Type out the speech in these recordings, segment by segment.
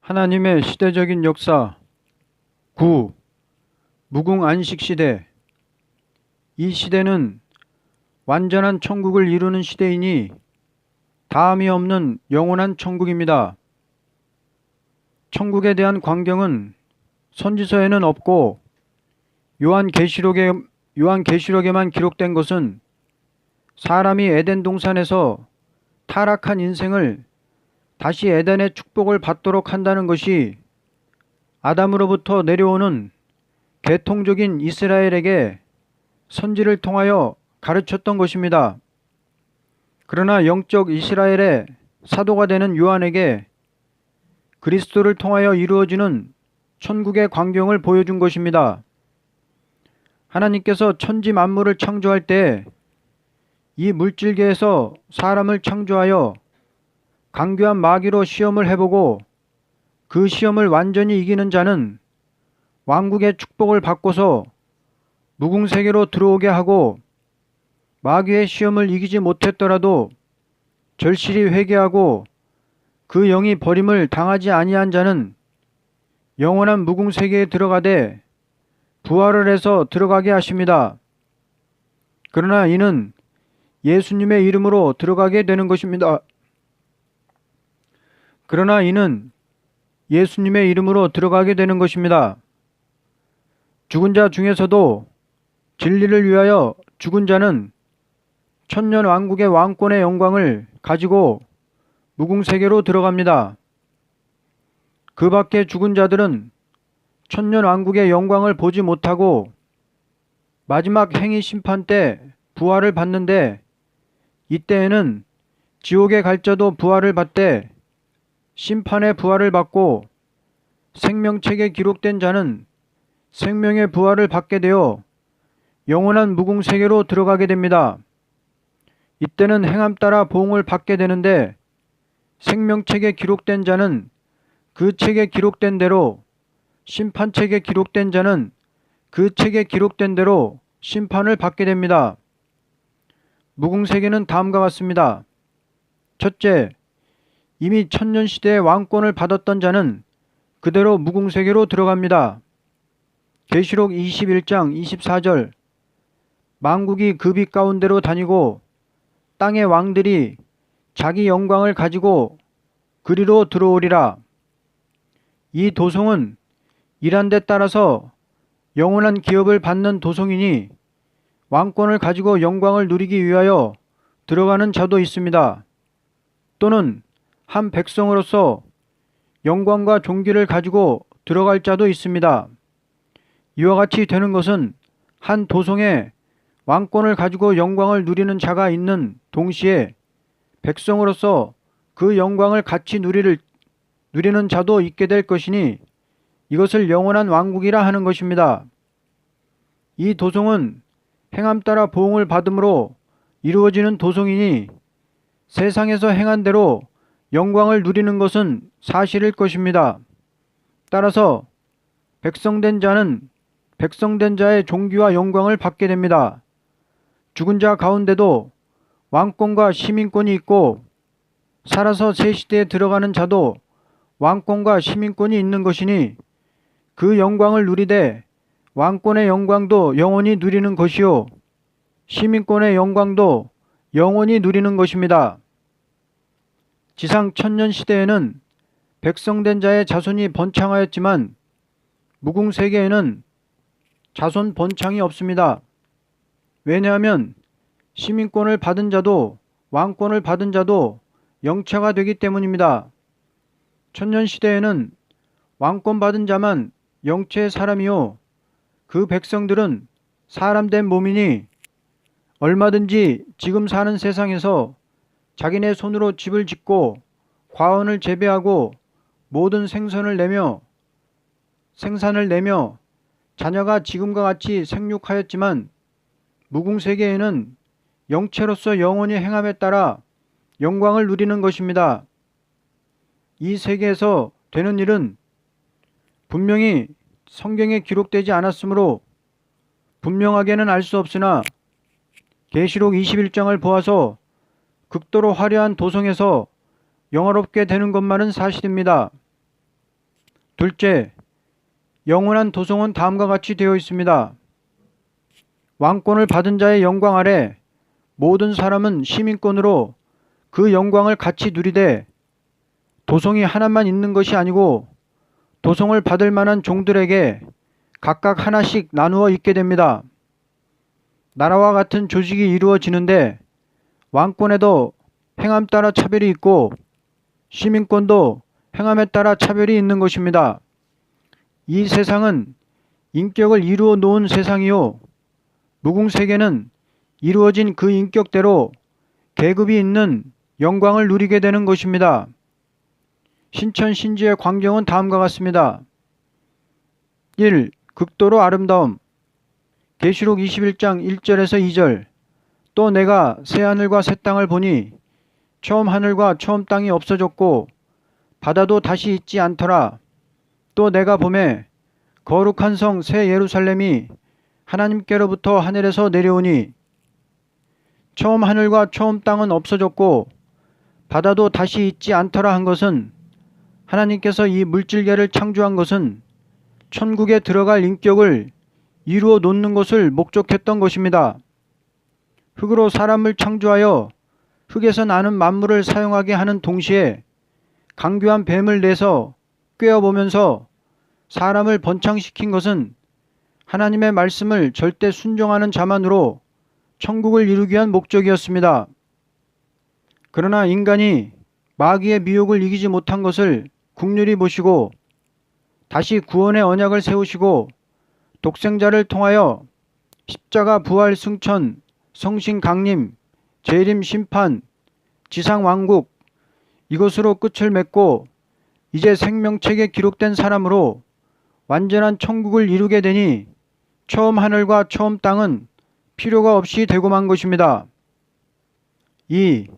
하나님의 시대적인 역사 9. 무궁 안식 시대. 이 시대는 완전한 천국을 이루는 시대이니 다함이 없는 영원한 천국입니다. 천국에 대한 광경은 선지서에는 없고 요한계시록에만 기록된 것은 사람이 에덴 동산에서 타락한 인생을 다시 에덴의 축복을 받도록 한다는 것이 아담으로부터 내려오는 계통적인 이스라엘에게 선지를 통하여 가르쳤던 것입니다. 그러나 영적 이스라엘의 사도가 되는 요한에게 그리스도를 통하여 이루어지는 천국의 광경을 보여준 것입니다. 하나님께서 천지 만물을 창조할 때 이 물질계에서 사람을 창조하여 강교한 마귀로 시험을 해보고 그 시험을 완전히 이기는 자는 왕국의 축복을 받고서 무궁세계로 들어오게 하고, 마귀의 시험을 이기지 못했더라도 절실히 회개하고 그 영이 버림을 당하지 아니한 자는 영원한 무궁세계에 들어가되 부활을 해서 들어가게 하십니다. 그러나 이는 예수님의 이름으로 들어가게 되는 것입니다. 죽은 자 중에서도 진리를 위하여 죽은 자는 천년 왕국의 왕권의 영광을 가지고 무궁세계로 들어갑니다. 그 밖에 죽은 자들은 천년 왕국의 영광을 보지 못하고 마지막 행위 심판 때 부활을 받는데, 이때에는 지옥에 갈 자도 부활을 받되 심판의 부활을 받고 생명책에 기록된 자는 생명의 부활을 받게 되어 영원한 무궁세계로 들어가게 됩니다. 이때는 행함 따라 보응을 받게 되는데, 생명책에 기록된 자는 그 책에 기록된 대로, 심판책에 기록된 자는 그 책에 기록된 대로 심판을 받게 됩니다. 무궁세계는 다음과 같습니다. 첫째, 이미 천년시대의 왕권을 받았던 자는 그대로 무궁세계로 들어갑니다. 계시록 21장 24절, 만국이 그 빛 가운데로 다니고 땅의 왕들이 자기 영광을 가지고 그리로 들어오리라. 이 도성은 일한 데 따라서 영원한 기업을 받는 도성이니 왕권을 가지고 영광을 누리기 위하여 들어가는 자도 있습니다. 또는 한 백성으로서 영광과 존귀를 가지고 들어갈 자도 있습니다. 이와 같이 되는 것은 한 도성에 왕권을 가지고 영광을 누리는 자가 있는 동시에 백성으로서 그 영광을 같이 누리는 자도 있게 될 것이니 이것을 영원한 왕국이라 하는 것입니다. 이 도성은 행함 따라 보응을 받음으로 이루어지는 도성이니 세상에서 행한 대로 영광을 누리는 것은 사실일 것입니다. 따라서 백성된 자는 백성된 자의 존귀와 영광을 받게 됩니다. 죽은 자 가운데도 왕권과 시민권이 있고, 살아서 새 시대에 들어가는 자도 왕권과 시민권이 있는 것이니 그 영광을 누리되 왕권의 영광도 영원히 누리는 것이요 시민권의 영광도 영원히 누리는 것입니다. 지상 천년 시대에는 백성된 자의 자손이 번창하였지만 무궁세계에는 자손 번창이 없습니다. 왜냐하면 시민권을 받은 자도 왕권을 받은 자도 영체가 되기 때문입니다. 천년 시대에는 왕권 받은 자만 영체의 사람이요 그 백성들은 사람된 몸이니 얼마든지 지금 사는 세상에서 자기네 손으로 집을 짓고 과원을 재배하고 모든 생산을 내며 자녀가 지금과 같이 생육하였지만 무궁세계에는 영체로서 영원히 행함에 따라 영광을 누리는 것입니다. 이 세계에서 되는 일은 분명히 성경에 기록되지 않았으므로 분명하게는 알 수 없으나 계시록 21장을 보아서 극도로 화려한 도성에서 영화롭게 되는 것만은 사실입니다. 둘째, 영원한 도성은 다음과 같이 되어 있습니다. 왕권을 받은 자의 영광 아래 모든 사람은 시민권으로 그 영광을 같이 누리되 도성이 하나만 있는 것이 아니고 도성을 받을 만한 종들에게 각각 하나씩 나누어 있게 됩니다. 나라와 같은 조직이 이루어지는데 왕권에도 행함 따라 차별이 있고 시민권도 행함에 따라 차별이 있는 것입니다. 이 세상은 인격을 이루어 놓은 세상이요. 무궁세계는 이루어진 그 인격대로 계급이 있는 영광을 누리게 되는 것입니다. 신천 신지의 광경은 다음과 같습니다. 1. 극도로 아름다움. 계시록 21장 1절에서 2절. 또 내가 새 하늘과 새 땅을 보니 처음 하늘과 처음 땅이 없어졌고 바다도 다시 있지 않더라. 또 내가 보매 거룩한 성 새 예루살렘이 하나님께로부터 하늘에서 내려오니 처음 하늘과 처음 땅은 없어졌고 바다도 다시 있지 않더라 한 것은 하나님께서 이 물질계를 창조한 것은 천국에 들어갈 인격을 이루어 놓는 것을 목적했던 것입니다. 흙으로 사람을 창조하여 흙에서 나는 만물을 사용하게 하는 동시에 강교한 뱀을 내서 꿰어보면서 사람을 번창시킨 것은 하나님의 말씀을 절대 순종하는 자만으로 천국을 이루기 위한 목적이었습니다. 그러나 인간이 마귀의 미혹을 이기지 못한 것을 긍휼히 보시고 다시 구원의 언약을 세우시고 독생자를 통하여 십자가 부활 승천 성신 강림 재림 심판 지상 왕국 이것으로 끝을 맺고 이제 생명책에 기록된 사람으로 완전한 천국을 이루게 되니 처음 하늘과 처음 땅은 필요가 없이 되고 만 것입니다. 2.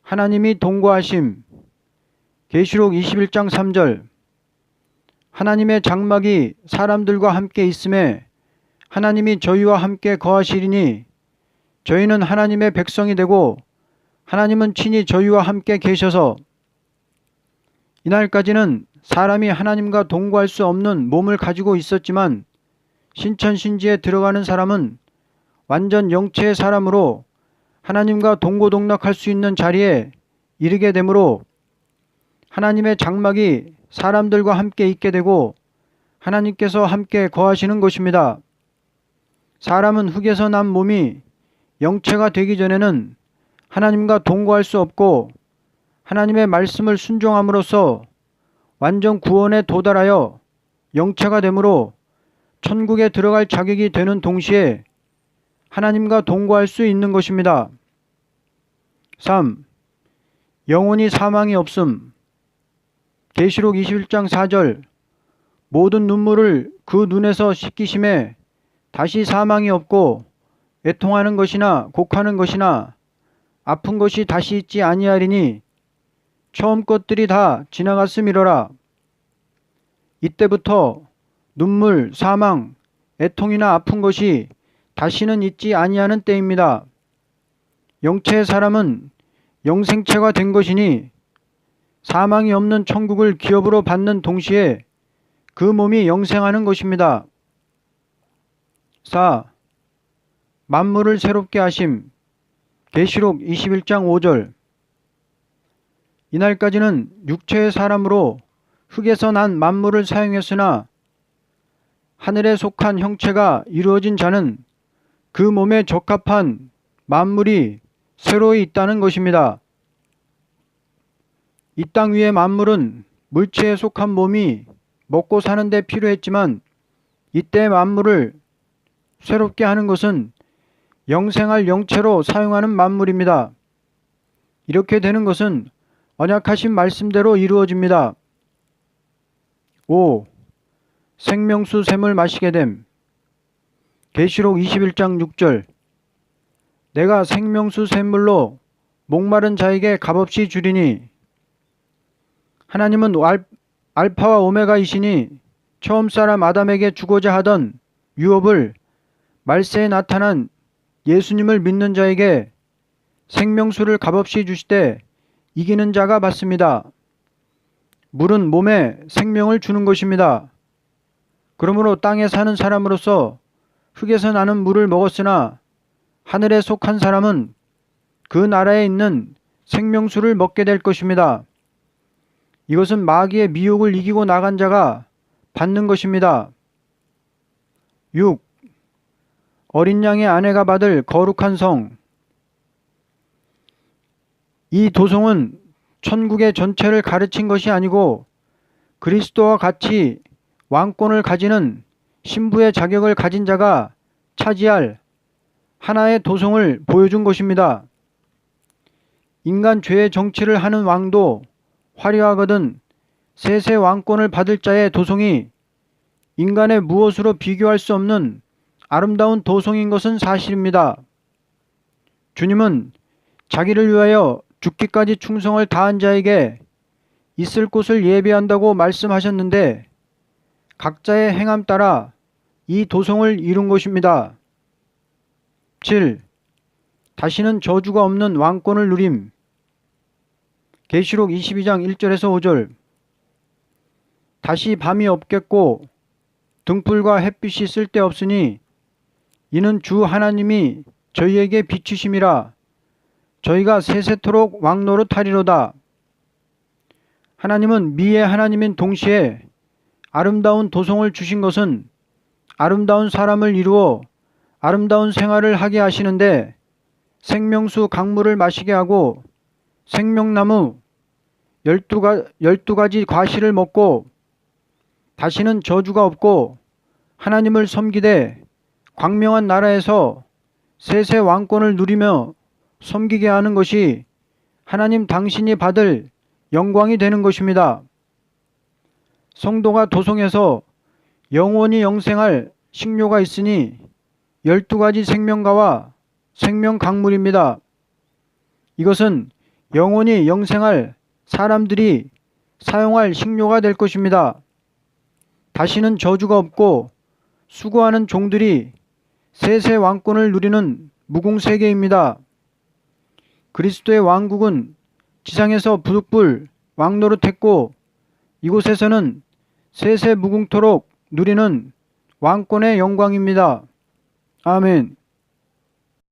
하나님이 동거하심. 계시록 21장 3절. 하나님의 장막이 사람들과 함께 있음에 하나님이 저희와 함께 거하시리니 저희는 하나님의 백성이 되고 하나님은 친히 저희와 함께 계셔서. 이날까지는 사람이 하나님과 동거할 수 없는 몸을 가지고 있었지만 신천신지에 들어가는 사람은 완전 영체의 사람으로 하나님과 동고동락할 수 있는 자리에 이르게 되므로 하나님의 장막이 사람들과 함께 있게 되고 하나님께서 함께 거하시는 것입니다. 사람은 흙에서 난 몸이 영체가 되기 전에는 하나님과 동거할 수 없고 하나님의 말씀을 순종함으로써 완전 구원에 도달하여 영체가 되므로 천국에 들어갈 자격이 되는 동시에 하나님과 동거할 수 있는 것입니다. 3. 영원히 사망이 없음. 계시록 21장 4절. 모든 눈물을 그 눈에서 씻기심에 다시 사망이 없고 애통하는 것이나 곡하는 것이나 아픈 것이 다시 있지 아니하리니 처음 것들이 다 지나갔음이로라. 이때부터 눈물, 사망, 애통이나 아픈 것이 다시는 있지 아니하는 때입니다. 영체의 사람은 영생체가 된 것이니 사망이 없는 천국을 기업으로 받는 동시에 그 몸이 영생하는 것입니다. 4. 만물을 새롭게 하심. 계시록 21장 5절. 이날까지는 육체의 사람으로 흙에서 난 만물을 사용했으나 하늘에 속한 형체가 이루어진 자는 그 몸에 적합한 만물이 새로이 있다는 것입니다. 이 땅 위의 만물은 물체에 속한 몸이 먹고 사는 데 필요했지만 이때 만물을 새롭게 하는 것은 영생할 영체로 사용하는 만물입니다. 이렇게 되는 것은 언약하신 말씀대로 이루어집니다. 5. 생명수 샘을 마시게 됨. 계시록 21장 6절. 내가 생명수 샘물로 목마른 자에게 값없이 주리니. 하나님은 알파와 오메가이시니 처음 사람 아담에게 주고자 하던 유업을 말세에 나타난 예수님을 믿는 자에게 생명수를 값없이 주시되 이기는 자가 받습니다. 물은 몸에 생명을 주는 것입니다. 그러므로 땅에 사는 사람으로서 흙에서 나는 물을 먹었으나 하늘에 속한 사람은 그 나라에 있는 생명수를 먹게 될 것입니다. 이것은 마귀의 미혹을 이기고 나간 자가 받는 것입니다. 6. 어린 양의 아내가 받을 거룩한 성. 이 도성은 천국의 전체를 가르친 것이 아니고 그리스도와 같이 왕권을 가지는 신부의 자격을 가진 자가 차지할 하나의 도성을 보여준 것입니다. 인간 죄의 정치를 하는 왕도 화려하거든 셋의 왕권을 받을 자의 도성이 인간의 무엇으로 비교할 수 없는 아름다운 도성인 것은 사실입니다. 주님은 자기를 위하여 죽기까지 충성을 다한 자에게 있을 곳을 예비한다고 말씀하셨는데 각자의 행함 따라 이 도성을 이룬 것입니다. 7. 다시는 저주가 없는 왕권을 누림. 계시록 22장 1절에서 5절. 다시 밤이 없겠고 등불과 햇빛이 쓸데없으니 이는 주 하나님이 저희에게 비추심이라. 저희가 세세토록 왕노릇하리로다. 하나님은 미의 하나님인 동시에 아름다운 도성을 주신 것은 아름다운 사람을 이루어 아름다운 생활을 하게 하시는데 생명수 강물을 마시게 하고 생명나무 12가지 과실을 먹고 다시는 저주가 없고 하나님을 섬기되 광명한 나라에서 셋의 왕권을 누리며 섬기게 하는 것이 하나님 당신이 받을 영광이 되는 것입니다. 성도가 도성에서 영원히 영생할 식료가 있으니 12가지 생명가와 생명 강물입니다. 이것은 영원히 영생할 사람들이 사용할 식료가 될 것입니다. 다시는 저주가 없고 수고하는 종들이 셋의 왕권을 누리는 무공세계입니다. 그리스도의 왕국은 지상에서 부득불 왕노릇했고 이곳에서는 세세 무궁토록 누리는 왕권의 영광입니다. 아멘.